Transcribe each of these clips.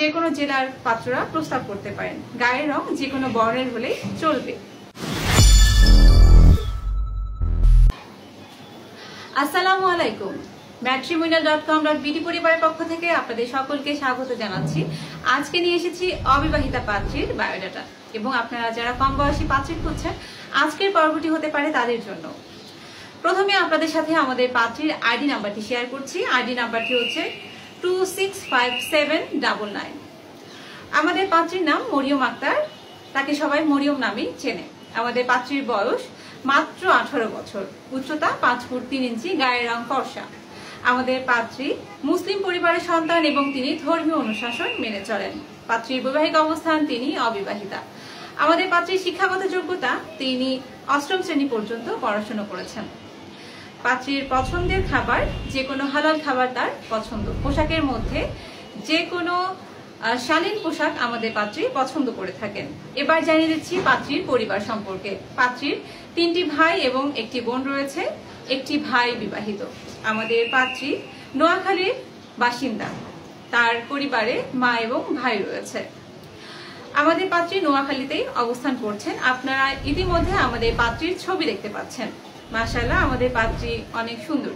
যে কোনো জেলার পাত্ররা প্রস্তাব করতে পারেন। গায়ের রং যে কোনো বর্ণের হলেই চলবে। আসসালামু আলাইকুম। matrimonial.com.bd পরিবারের পক্ষ থেকে আপনাদের সকলকে স্বাগত জানাচ্ছি। আজকে নিয়ে এসেছি অবিবাহিতা পাত্রীর বায়োডাটা এবং আপনারা যারা কম বয়সী পাত্রী খুঁজছেন আজকের পর্বটি হতে পারে তাদের জন্য। প্রথমে আপনাদের সাথে আমাদের পাত্রীর আইডি নাম্বারটি শেয়ার করছি। আইডি নাম্বারটি হচ্ছে 265799। আমাদের পাত্রীর নাম মরিয়ম আক্তার, তাকে সবাই মরিয়ম নামেই চেনে। আমাদের পাত্রীর বয়স মাত্র 18 বছর, উচ্চতা 5 ফুট 3 ইঞ্চি, গায়ের রং ফর্সা। আমাদের পাত্রী মুসলিম পরিবারের সন্তান এবং তিনি ধর্মীয় অনুশাসন মেনে চলেন। পাত্রীর বৈবাহিক অবস্থান, তিনি অবিবাহিতা। আমাদের পাত্রীর শিক্ষাগত যোগ্যতা, তিনি 8ম শ্রেণী পর্যন্ত পড়াশোনা করেছেন। পাত্রীর পছন্দের খাবার, যে কোনো হালাল খাবার তার পছন্দ। পোশাকের মধ্যে যে কোনো শালীন পোশাক আমাদের পাত্রী পছন্দ করে থাকেন। এবার জানিয়ে দিচ্ছি পাত্রীর পরিবার সম্পর্কে। পাত্রীর 3টি ভাই এবং একটি বোন রয়েছে, একটি ভাই বিবাহিত। আমাদের পাত্রী নোয়াখালীর বাসিন্দা, তার পরিবারে মা এবং ভাই রয়েছে। আমাদের পাত্রী নোয়াখালীতেই অবস্থান করছেন। আপনারা ইতিমধ্যে আমাদের পাত্রীর ছবি দেখতে পাচ্ছেন। মাশাআল্লাহ, আমাদের পাত্রী অনেক সুন্দর।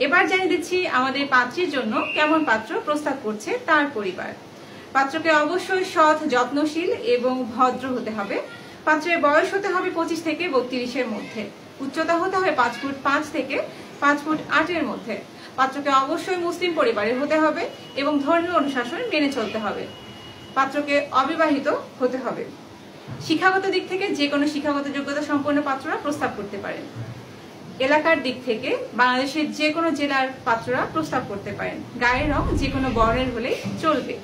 এবার জানিয়ে দিচ্ছি আমাদের পাত্রীর জন্য কেমন পাত্র প্রস্তাব করছে তার পরিবার। পাত্রকে অবশ্যই সৎ, যত্নশীল এবং ভদ্র হতে হবে। পাত্রের বয়স হতে হবে 25 থেকে 32-এর মধ্যে। উচ্চতা হতে হবে 5 ফুট 5 থেকে 5 ফুট 8-এর মধ্যে। পাত্রকে অবশ্যই মুসলিম পরিবারের হতে হবে এবং ধর্মীয় অনুশাসন মেনে চলতে হবে। পাত্রকে অবিবাহিত হতে হবে। শিক্ষাগত দিক থেকে যে কোনো শিক্ষাগত যোগ্যতা সম্পন্ন পাত্ররা প্রস্তাব করতে পারেন। এলাকার দিক থেকে বাংলাদেশের যে কোনো জেলার পাত্ররা প্রস্তাব করতে পারেন। গায়ের রং যে কোনো বর্ণের হলেই চলবে।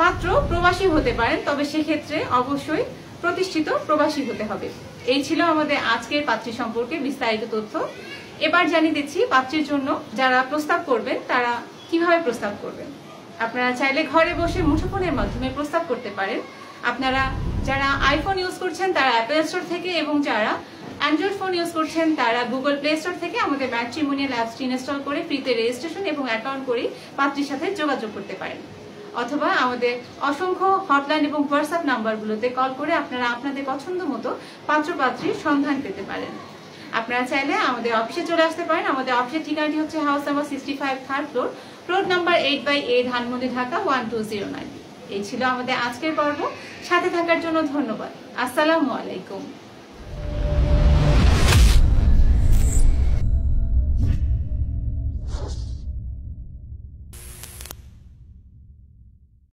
পাত্র প্রবাসী হতে পারেন, তবে সেক্ষেত্রে অবশ্যই প্রতিষ্ঠিত প্রবাসী হতে হবে। এই ছিল আমাদের আজকের পাত্রী সম্পর্কে বিস্তারিত তথ্য। এবার জানিয়ে দিচ্ছি পাত্রীর জন্য যারা প্রস্তাব করবেন তারা কিভাবে প্রস্তাব করবেন। আপনারা চাইলে ঘরে বসে মুঠোফোনের মাধ্যমে প্রস্তাব করতে পারেন। আপনারা যারা আইফোন ইউজ করছেন তারা অ্যাপল স্টোর থেকে এবং যারা অ্যান্ড্রয়েড ফোন ইউজ করছেন তারা গুগল প্লে স্টোর থেকে আমাদের ম্যাট্রিমোনিয়াল অ্যাপসটি ইনস্টল করে ফ্রিতে রেজিস্ট্রেশন এবং অ্যাকাউন্ট করে পাত্রীর সাথে যোগাযোগ করতে পারেন। অথবা আমাদের অসংখ্য হটলাইন এবং হোয়াটসঅ্যাপ নাম্বারগুলোতে কল করে আপনারা আপনাদের পছন্দ মতো পাত্র পাত্রীর সন্ধান পেতে পারেন। আপনারা চাইলে আমাদের অফিসে চলে আসতে পারেন। আমাদের অফিসের ঠিকানাটি হচ্ছে house number 65, 3rd floor, plot number 8/A, Dhanmondi, Dhaka 1209। এই ছিল আমাদের আজকের পর্ব। সাথে থাকার জন্য ধন্যবাদ। আসসালামু আলাইকুম।